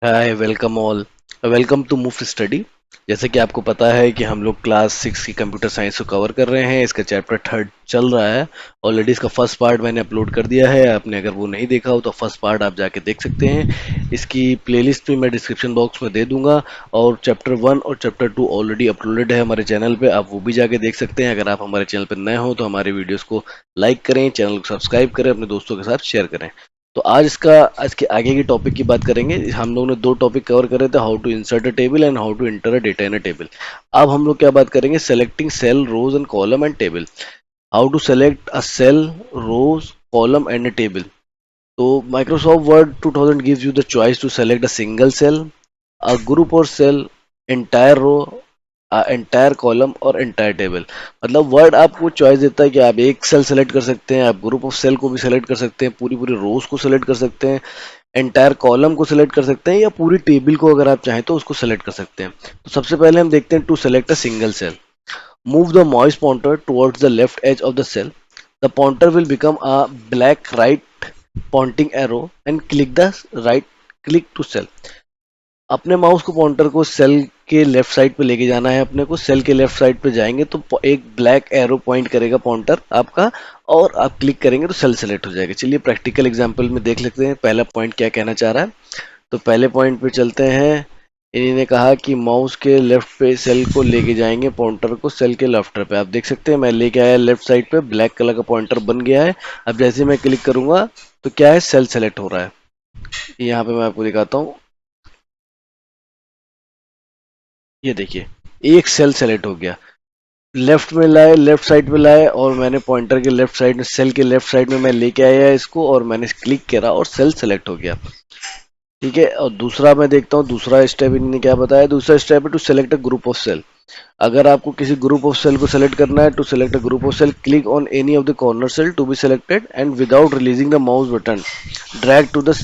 Hi welcome all. Welcome to Muft study. जैसे कि आपको पता है कि हम लोग क्लास 6 की कंप्यूटर साइंस को कवर कर रहे हैं। इसका चैप्टर थर्ड चल रहा है। ऑलरेडी इसका फर्स्ट पार्ट मैंने अपलोड कर दिया है। आपने अगर वो नहीं देखा हो तो फर्स्ट पार्ट आप जाके देख सकते हैं। इसकी प्लेलिस्ट भी मैं डिस्क्रिप्शन बॉक्स में दे दूंगा। और चैप्टर 1 और चैप्टर 2 ऑलरेडी अपलोडेड है हमारे चैनल पे, आप वो भी जाके देख सकते हैं। अगर आप हमारे चैनल पर नए हो तो हमारे वीडियोज़ को लाइक करें, चैनल को सब्सक्राइब करें, अपने दोस्तों के साथ शेयर करें। तो आज के आगे की टॉपिक की बात करेंगे। हम लोगों ने दो टॉपिक कवर करे थे, how to insert a table and how to enter a data in a table. अब हम लोग क्या बात करेंगे, selecting cell rows and column and table. How to select a cell, rows, column and a table. तो Microsoft Word 2000 gives you the choice to select a single cell, a group or cell, entire row, entire column और entire table. मतलब word आपको choice देता है कि आप एक cell select कर सकते हैं, आप ग्रुप ऑफ सेल को भी सेलेक्ट कर सकते हैं, पूरी पूरी रोज को सेलेक्ट कर सकते हैं, एंटायर कॉलम को सिलेक्ट कर सकते हैं, या पूरी टेबल को अगर आप चाहें तो उसको सेलेक्ट कर सकते हैं। तो सबसे पहले हम देखते हैं to select a single cell. Move the mouse pointer towards the left edge of the cell. The pointer will become a black right pointing arrow and click the right click to cell. अपने mouse को pointer को cell के left side पे लेके जाना है। अपने को सेल के लेफ्ट साइड पे जाएंगे तो एक ब्लैक एरो पॉइंट करेगा पॉइंटर आपका, और आप क्लिक करेंगे तो सेल सेलेक्ट हो जाएगा। चलिए प्रैक्टिकल एग्जांपल में देख लेते हैं पहला पॉइंट क्या कहना चाह रहा है। तो पहले पॉइंट पे चलते हैं। इन्होंने कहा कि माउस के लेफ्ट पे सेल को लेके जाएंगे पॉइंटर को सेल के लेफ्ट पे। आप देख सकते हैं मैं लेके आया लेफ्ट साइड पे, ब्लैक कलर का पॉइंटर बन गया है। अब जैसे मैं क्लिक करूंगा तो क्या है, सेल सेलेक्ट हो रहा है। यहाँ पे मैं आपको दिखाता हूँ। ये देखिए, एक सेल सेलेक्ट हो गया। लेफ्ट में लाए, लेफ्ट साइड में लाए, और मैंने पॉइंटर के लेफ्ट साइड में, सेल के लेफ्ट साइड में मैं लेके आया इसको, और मैंने क्लिक करा और सेल सेलेक्ट हो गया। ठीक है। और दूसरा मैं देखता हूँ, दूसरा स्टेप इन्होंने क्या बताया। दूसरा स्टेप है to select a group of cell. अगर आपको किसी ग्रुप ऑफ सेल को सेलेक्ट करना है, to select a group of cell, click on any of the corner cell to be selected and without releasing the mouse button drag to the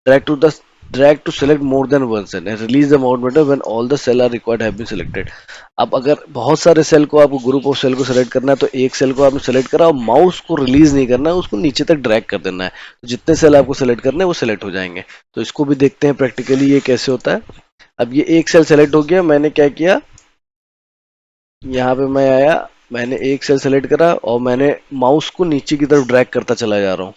drag to the drag to select more than one cell and release the mouse button when all the cell are required have been selected। अब अगर बहुत सारे cell को, आपको group of cell को select करना है, तो एक सेल को आपने सेलेक्ट करा और माउस को रिलीज नहीं करना है, उसको नीचे तक ड्रैग कर देना है। तो जितने सेल आपको सेलेक्ट करने हैं वो सेलेक्ट हो जाएंगे। तो इसको भी देखते हैं प्रैक्टिकली ये कैसे होता है। अब ये एक सेल सेलेक्ट हो गया, मैंने क्या किया, यहाँ पे मैं आया, मैंने एक सेल सेलेक्ट करा और मैंने माउस को नीचे की तरफ ड्रैग करता चला जा रहा हूँ।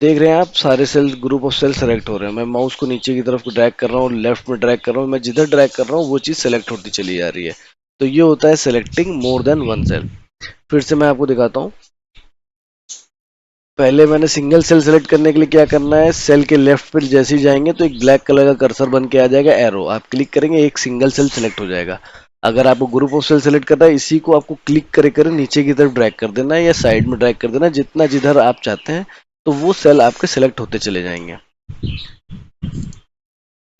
देख रहे हैं आप, सारे cell, group of cell select हो रहे हैं। मैं माउस को नीचे की तरफ ड्रैग कर रहा हूँ, लेफ्ट में ड्रैग कर रहा हूँ, मैं जिधर ड्रैग कर रहा हूँ वो चीज़ सेलेक्ट होती चली जा रही है। तो ये होता है selecting more than one cell. फिर से मैं आपको दिखाता हूँ। पहले मैंने सिंगल सेल सेलेक्ट करने के लिए क्या करना है, सेल के लेफ्ट पे जैसे ही जाएंगे तो एक ब्लैक कलर का कर्सर बन के आ जाएगा एरो, आप क्लिक करेंगे एक सिंगल सेल सेलेक्ट हो जाएगा। अगर आपको ग्रुप ऑफ सेल सेलेक्ट करना है, इसी को आपको क्लिक करे करे नीचे की तरफ ड्रैग कर देना है या साइड में ड्रैग कर देना है, जितना जिधर आप चाहते हैं, तो वो सेल आपके सेलेक्ट होते चले जाएंगे।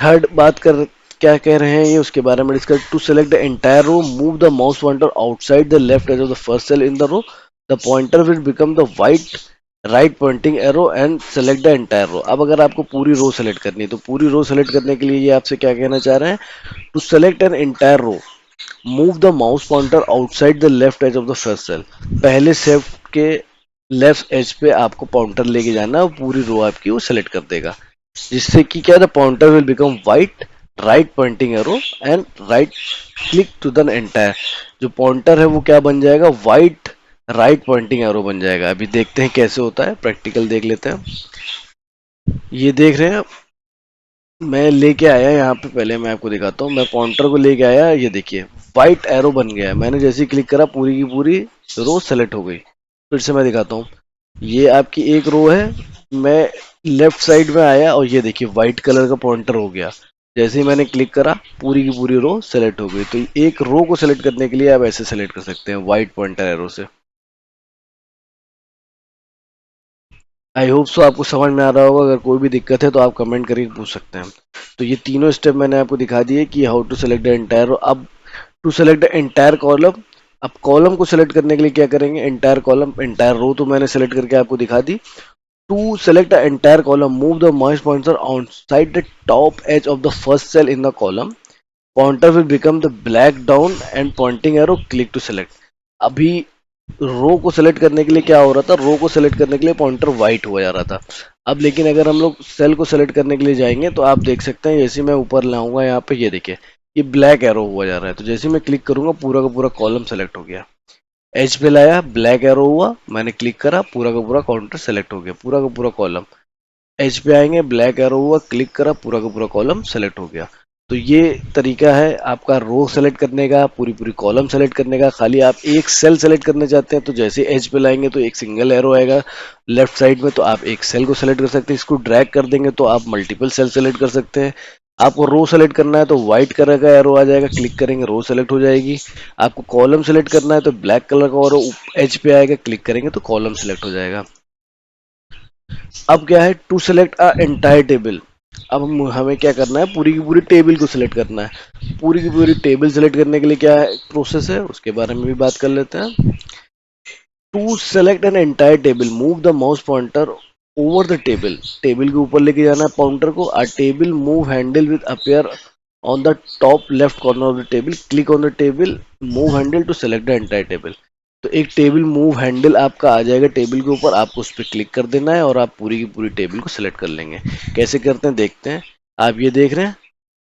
थर्ड बात कर, क्या कह रहे हैं ये उसके बारे में discuss. To select the entire row, move the mouse pointer outside the left edge of the first cell in the row. The pointer will become the white right pointing arrow and select the entire row. अब अगर आपको पूरी रो select करनी है, तो पूरी रो select करने के लिए ये आपसे क्या कहना चाह रहे हैं, to select an entire row, move the mouse pointer outside the left edge of the first cell. पहले सेल के लेफ्ट एज पे आपको पॉइंटर लेके जाना और पूरी रो आपकी वो सेलेक्ट कर देगा, जिससे कि क्या, the pointer will become white right pointing arrow and right click to the entire. जो पॉइंटर है वो क्या बन जाएगा, वाइट राइट पॉइंटिंग एरो बन जाएगा। अभी देखते हैं कैसे होता है, प्रैक्टिकल देख लेते हैं। ये देख रहे हैं आप, मैं लेके आया यहाँ पे, पहले मैं आपको दिखाता हूँ। मैं पॉइंटर को लेके आया, ये देखिए वाइट एरो बन गया है। मैंने जैसे ही क्लिक करा पूरी की पूरी रो सेलेक्ट हो गई। फिर से मैं दिखाता हूँ। ये आपकी एक रो है, मैं लेफ्ट साइड में आया और ये देखिए वाइट कलर का पॉइंटर हो गया। जैसे ही मैंने क्लिक करा पूरी की पूरी रो सेलेक्ट हो गई। तो एक रो को सेलेक्ट करने के लिए आप ऐसे सेलेक्ट कर सकते हैं वाइट पॉइंटर एरो से। आई होप सो आपको समझ में आ रहा होगा। अगर कोई भी दिक्कत है तो आप कमेंट करके पूछ सकते हैं। तो ये तीनों स्टेप मैंने आपको दिखा दिए कि how to select the entire row. अब to select the entire column. अब कॉलम को सेलेक्ट करने के लिए क्या करेंगे, एंटायर कॉलम, एंटायर रो तो मैंने सेलेक्ट करके आपको दिखा दी। To select the entire column, move the mouse pointer outside the top edge of the first cell in the column. Pointer will become the black down and pointing arrow. Click to select. अभी रो को select करने के लिए क्या हो रहा था, रो को सेलेक्ट करने के लिए पॉइंटर वाइट हुआ जा रहा था। अब लेकिन अगर हम लोग सेल को सेलेक्ट करने के लिए जाएंगे तो आप देख सकते हैं, जैसे मैं ऊपर लाऊंगा यहाँ पे, ये देखिए ये ब्लैक एरो हुआ जा रहा है, तो जैसे मैं क्लिक करूंगा पूरा का पूरा कॉलम सेलेक्ट हो गया। एच पे लाया, ब्लैक एरो हुआ, मैंने क्लिक करा, पूरा का पूरा काउंटर सेलेक्ट हो गया, पूरा का पूरा कॉलम। एच पे आएंगे, ब्लैक एरो हुआ, क्लिक करा, पूरा का पूरा कॉलम सेलेक्ट हो गया। तो ये तरीका है आपका रो सेलेक्ट करने का, पूरी पूरी कॉलम सेलेक्ट करने का। खाली आप एक सेल सेलेक्ट करना चाहते हैं तो जैसे एज पे लाएंगे तो एक सिंगल एरो आएगा लेफ्ट साइड में, तो आप एक सेल को सेलेक्ट कर सकते हैं। इसको ड्रैग कर देंगे तो आप मल्टीपल सेल सेलेक्ट कर सकते हैं। आपको रो सेलेक्ट करना है तो व्हाइट कलर का एरो आ जाएगा, क्लिक करेंगे रो सेलेक्ट हो जाएगी। आपको कॉलम सेलेक्ट करना है तो ब्लैक कलर का और एज पे आएगा, क्लिक करेंगे तो कॉलम सेलेक्ट हो जाएगा। अब क्या है, to select a entire table. अब हमें क्या करना है, पूरी की पूरी टेबल को सिलेक्ट करना है। पूरी की पूरी टेबल सेलेक्ट करने के लिए क्या है प्रोसेस है, उसके बारे में भी बात कर लेते हैं। To select an entire table, move the mouse pointer over the table. Table के ऊपर लेके जाना है पॉइंटर को। A table move handle with appear on the top left corner of the table, click on the table move handle to select the entire table. तो एक table move handle आपका आ जाएगा टेबल के ऊपर, आपको उस पर क्लिक कर देना है और आप पूरी की पूरी टेबल को सिलेक्ट कर लेंगे। कैसे करते हैं देखते हैं। आप ये देख रहे हैं,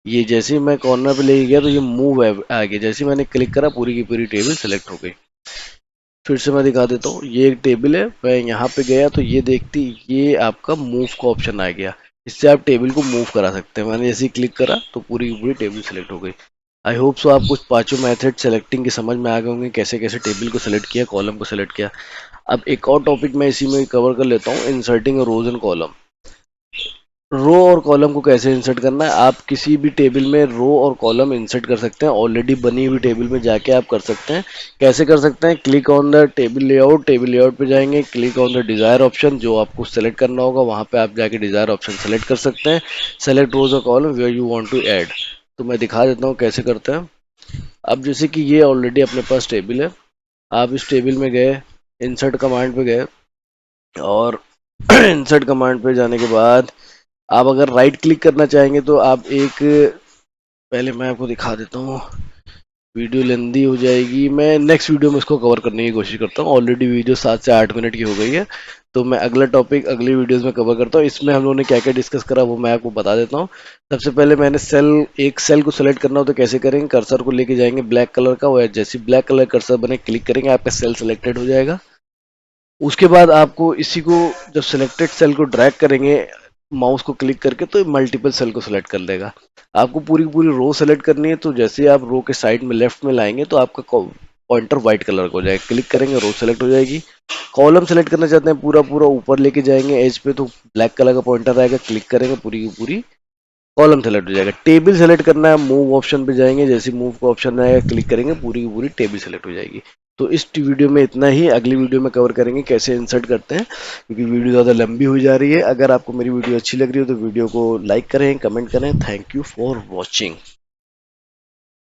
ये जैसे ही मैं कॉर्नर पे लेके गया तो ये मूव आ गया, जैसे ही मैंने क्लिक करा पूरी की पूरी टेबल सेलेक्ट हो गई। फिर से मैं दिखा देता हूँ, ये एक टेबल है, मैं यहाँ पे गया तो ये देखती, ये आपका मूव का ऑप्शन आ गया। इससे आप टेबल को मूव करा सकते हैं। मैंने जैसे ही क्लिक करा तो पूरी की पूरी टेबल सेलेक्ट हो गई। आई होप सो आपको पांचों मेथड सेलेक्टिंग की समझ में आ गए होंगे, कैसे कैसे टेबल को सेलेक्ट किया, कॉलम को सेलेक्ट किया। अब एक और टॉपिक मैं इसी में कवर कर लेता हूँ, इंसर्टिंग रोज एंड कॉलम। रो और कॉलम को कैसे इंसर्ट करना है, आप किसी भी टेबल में रो और कॉलम इंसर्ट कर सकते हैं। ऑलरेडी बनी हुई टेबल में जाके आप कर सकते हैं। कैसे कर सकते हैं, click on the table layout पे जाएंगे, click on the desire option, जो आपको सेलेक्ट करना होगा वहां पे आप जाके डिजायर ऑप्शन सेलेक्ट कर सकते हैं। सेलेक्ट रोज और column where you want to add. तो मैं दिखा देता हूँ कैसे करते हैं। अब जैसे कि ये ऑलरेडी अपने पास टेबल है, आप इस टेबल में गए, इंसर्ट कमांड पे गए, और इंसर्ट कमांड पे जाने के बाद आप अगर राइट क्लिक करना चाहेंगे तो आप एक, पहले मैं आपको दिखा देता हूँ, वीडियो लेंदी हो जाएगी, मैं नेक्स्ट वीडियो में इसको कवर करने की कोशिश करता हूँ। ऑलरेडी वीडियो 7 से 8 मिनट की हो गई है, तो मैं अगला टॉपिक अगली वीडियोस में कवर करता हूँ। इसमें हम लोगों ने क्या क्या डिस्कस करा वो मैं आपको बता देता हूँ। सबसे पहले मैंने एक सेल को सेलेक्ट करना हो तो कैसे करेंगे, कर्सर को लेके जाएंगे ब्लैक कलर का, वो जैसे ब्लैक कलर कर्सर बने क्लिक करेंगे आपका सेल सेलेक्टेड हो जाएगा। उसके बाद आपको इसी को, जब सिलेक्टेड सेल को ड्रैग करेंगे माउस को क्लिक करके, तो मल्टीपल सेल को सिलेक्ट कर देगा। आपको पूरी की पूरी रो सेलेक्ट करनी है, तो जैसे आप रो के साइड में लेफ्ट में लाएंगे तो आपका पॉइंटर व्हाइट कलर का हो जाएगा, क्लिक करेंगे रो सेलेक्ट हो जाएगी। कॉलम सेलेक्ट करना चाहते हैं पूरा पूरा ऊपर लेके जाएंगे एज पे, तो ब्लैक कलर का पॉइंटर आएगा, क्लिक करेंगे पूरी की पूरी कॉलम सेलेक्ट हो जाएगा। टेबल सेलेक्ट करना है, मूव ऑप्शन पे जाएंगे, जैसे मूव का ऑप्शन आएगा क्लिक करेंगे पूरी की पूरी टेबल सेलेक्ट हो जाएगी। तो इस वीडियो में इतना ही, अगली वीडियो में कवर करेंगे कैसे इंसर्ट करते हैं, क्योंकि वीडियो ज़्यादा लंबी हो जा रही है। अगर आपको मेरी वीडियो अच्छी लग रही हो तो वीडियो को लाइक करें, कमेंट करें। Thank you for watching.